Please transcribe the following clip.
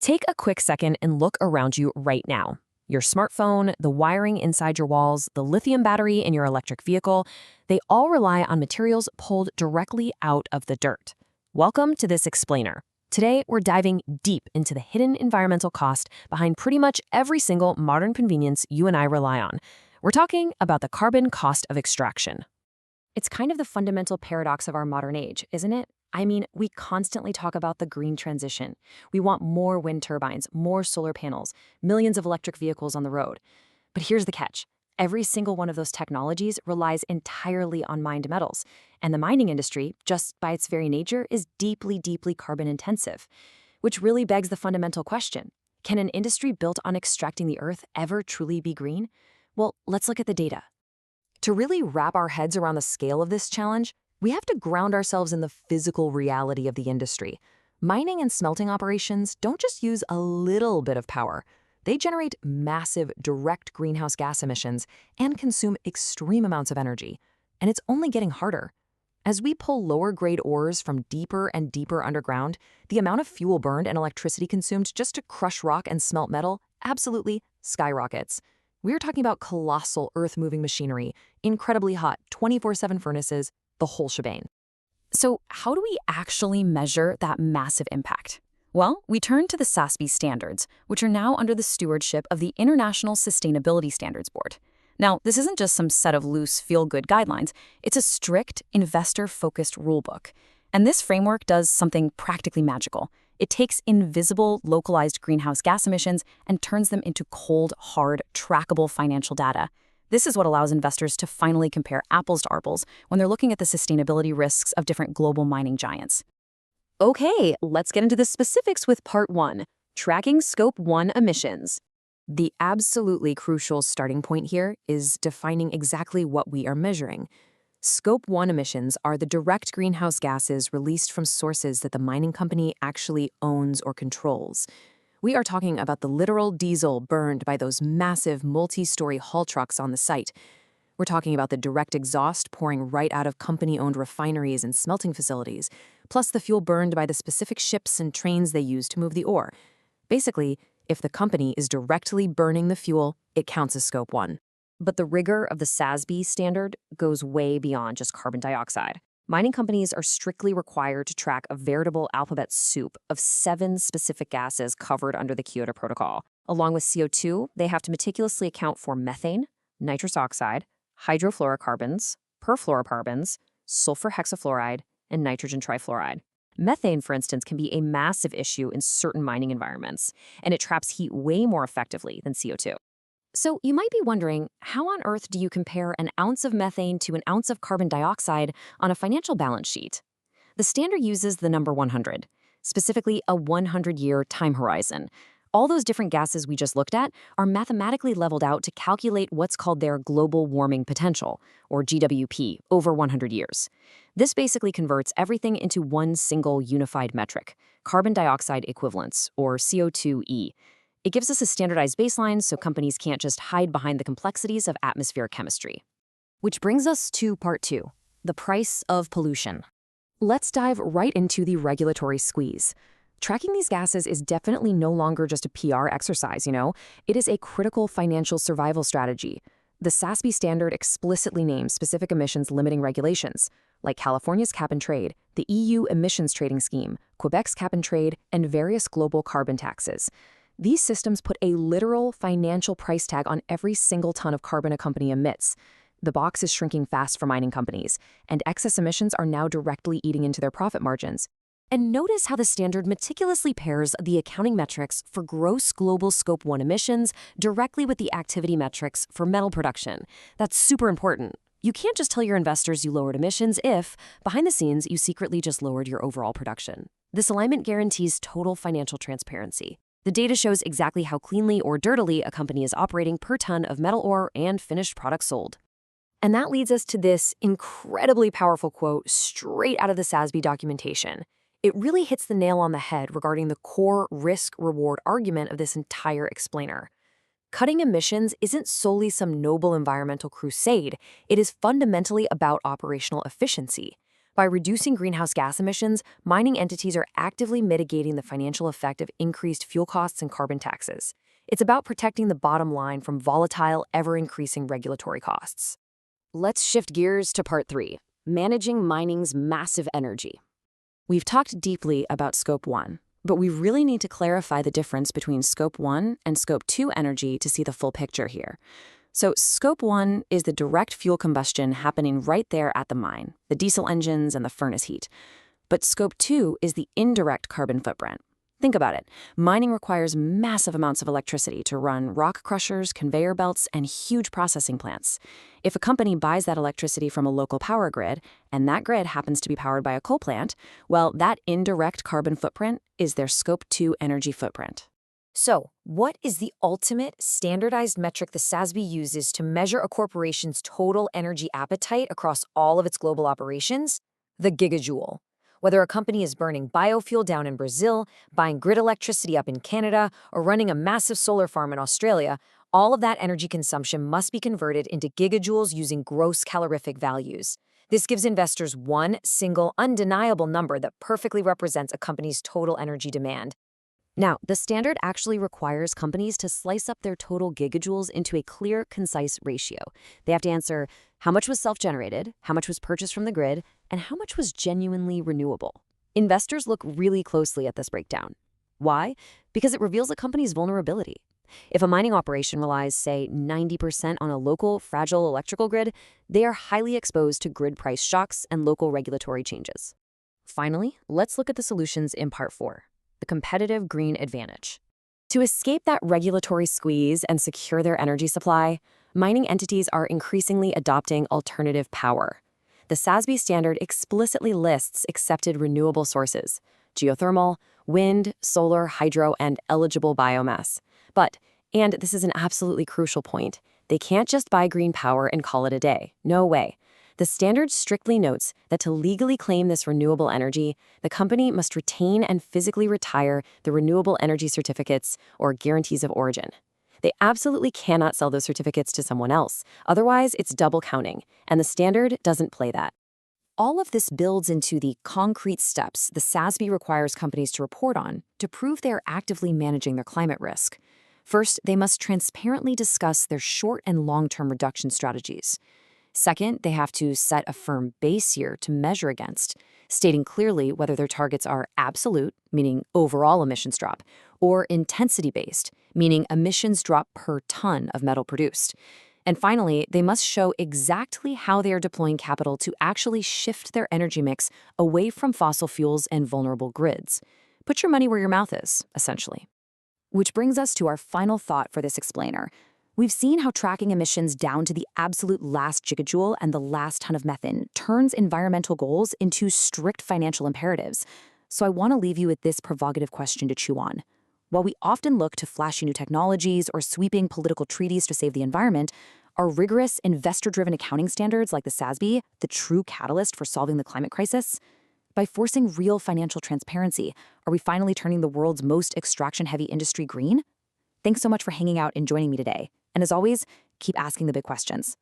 Take a quick second and look around you right now. Your smartphone, the wiring inside your walls, the lithium battery in your electric vehicle, they all rely on materials pulled directly out of the dirt. Welcome to this explainer. Today, we're diving deep into the hidden environmental cost behind pretty much every single modern convenience you and I rely on. We're talking about the carbon cost of extraction. It's kind of the fundamental paradox of our modern age, isn't it? I mean, we constantly talk about the green transition. We want more wind turbines, more solar panels, millions of electric vehicles on the road. But here's the catch. Every single one of those technologies relies entirely on mined metals. And the mining industry, just by its very nature, is deeply, deeply carbon intensive. Which really begs the fundamental question. Can an industry built on extracting the earth ever truly be green? Well, let's look at the data. To really wrap our heads around the scale of this challenge, we have to ground ourselves in the physical reality of the industry. Mining and smelting operations don't just use a little bit of power. They generate massive direct greenhouse gas emissions and consume extreme amounts of energy. And it's only getting harder. As we pull lower-grade ores from deeper and deeper underground, the amount of fuel burned and electricity consumed just to crush rock and smelt metal absolutely skyrockets. We're talking about colossal earth-moving machinery, incredibly hot 24/7 furnaces, the whole shebang. So how do we actually measure that massive impact? Well, we turn to the SASB standards, which are now under the stewardship of the International Sustainability Standards Board. Now, this isn't just some set of loose feel-good guidelines. It's a strict, investor-focused rulebook. And this framework does something practically magical. It takes invisible, localized greenhouse gas emissions and turns them into cold, hard, trackable financial data. This is what allows investors to finally compare apples to apples when they're looking at the sustainability risks of different global mining giants. Okay, let's get into the specifics with Part 1, Tracking Scope 1 Emissions. The absolutely crucial starting point here is defining exactly what we are measuring. Scope 1 emissions are the direct greenhouse gases released from sources that the mining company actually owns or controls. We are talking about the literal diesel burned by those massive multi-story haul trucks on the site. We're talking about the direct exhaust pouring right out of company-owned refineries and smelting facilities, plus the fuel burned by the specific ships and trains they use to move the ore. Basically, if the company is directly burning the fuel, it counts as Scope 1. But the rigor of the SASB standard goes way beyond just carbon dioxide. Mining companies are strictly required to track a veritable alphabet soup of 7 specific gases covered under the Kyoto Protocol. Along with CO2, they have to meticulously account for methane, nitrous oxide, hydrofluorocarbons, perfluorocarbons, sulfur hexafluoride, and nitrogen trifluoride. Methane, for instance, can be a massive issue in certain mining environments, and it traps heat way more effectively than CO2. So you might be wondering, how on earth do you compare an ounce of methane to an ounce of carbon dioxide on a financial balance sheet? The standard uses the number 100, specifically a 100-year time horizon. All those different gases we just looked at are mathematically leveled out to calculate what's called their global warming potential, or GWP, over 100 years. This basically converts everything into one single unified metric, carbon dioxide equivalence, or CO2e. It gives us a standardized baseline so companies can't just hide behind the complexities of atmospheric chemistry. Which brings us to Part 2, the price of pollution. Let's dive right into the regulatory squeeze. Tracking these gases is definitely no longer just a PR exercise, It is a critical financial survival strategy. The SASB standard explicitly names specific emissions limiting regulations, like California's cap and trade, the EU emissions trading scheme, Quebec's cap and trade, and various global carbon taxes. These systems put a literal financial price tag on every single ton of carbon a company emits. The box is shrinking fast for mining companies, and excess emissions are now directly eating into their profit margins. And notice how the standard meticulously pairs the accounting metrics for gross global Scope 1 emissions directly with the activity metrics for metal production. That's super important. You can't just tell your investors you lowered emissions if, behind the scenes, you secretly just lowered your overall production. This alignment guarantees total financial transparency. The data shows exactly how cleanly or dirtily a company is operating per ton of metal ore and finished product sold. And that leads us to this incredibly powerful quote straight out of the SASB documentation. It really hits the nail on the head regarding the core risk-reward argument of this entire explainer. Cutting emissions isn't solely some noble environmental crusade. It is fundamentally about operational efficiency. By reducing greenhouse gas emissions, mining entities are actively mitigating the financial effect of increased fuel costs and carbon taxes. It's about protecting the bottom line from volatile, ever-increasing regulatory costs. Let's shift gears to part 3, managing mining's massive energy. We've talked deeply about Scope 1, but we really need to clarify the difference between Scope 1 and Scope 2 energy to see the full picture here. So Scope 1 is the direct fuel combustion happening right there at the mine, the diesel engines and the furnace heat. But Scope 2 is the indirect carbon footprint. Think about it. Mining requires massive amounts of electricity to run rock crushers, conveyor belts, and huge processing plants. If a company buys that electricity from a local power grid, and that grid happens to be powered by a coal plant, well, that indirect carbon footprint is their Scope 2 energy footprint. So, what is the ultimate standardized metric the SASB uses to measure a corporation's total energy appetite across all of its global operations? The gigajoule. Whether a company is burning biofuel down in Brazil, buying grid electricity up in Canada, or running a massive solar farm in Australia, all of that energy consumption must be converted into gigajoules using gross calorific values. This gives investors one single, undeniable number that perfectly represents a company's total energy demand. Now, the standard actually requires companies to slice up their total gigajoules into a clear, concise ratio. They have to answer how much was self-generated, how much was purchased from the grid, and how much was genuinely renewable. Investors look really closely at this breakdown. Why? Because it reveals a company's vulnerability. If a mining operation relies, say, 90% on a local, fragile electrical grid, they are highly exposed to grid price shocks and local regulatory changes. Finally, let's look at the solutions in Part 4. The competitive green advantage. To escape that regulatory squeeze and secure their energy supply, mining entities are increasingly adopting alternative power. The SASB standard explicitly lists accepted renewable sources: geothermal, wind, solar, hydro, and eligible biomass. But, and this is an absolutely crucial point, they can't just buy green power and call it a day. No way. The standard strictly notes that to legally claim this renewable energy, the company must retain and physically retire the renewable energy certificates or guarantees of origin. They absolutely cannot sell those certificates to someone else. Otherwise, it's double counting, and the standard doesn't play that. All of this builds into the concrete steps the SASB requires companies to report on to prove they are actively managing their climate risk. First, they must transparently discuss their short and long-term reduction strategies. Second, they have to set a firm base year to measure against, stating clearly whether their targets are absolute, meaning overall emissions drop, or intensity-based, meaning emissions drop per ton of metal produced. And finally, they must show exactly how they are deploying capital to actually shift their energy mix away from fossil fuels and vulnerable grids. Put your money where your mouth is, essentially. Which brings us to our final thought for this explainer. We've seen how tracking emissions down to the absolute last gigajoule and the last ton of methane turns environmental goals into strict financial imperatives. So I want to leave you with this provocative question to chew on. While we often look to flashy new technologies or sweeping political treaties to save the environment, are rigorous, investor-driven accounting standards like the SASB the true catalyst for solving the climate crisis? By forcing real financial transparency, are we finally turning the world's most extraction-heavy industry green? Thanks so much for hanging out and joining me today. And as always, keep asking the big questions.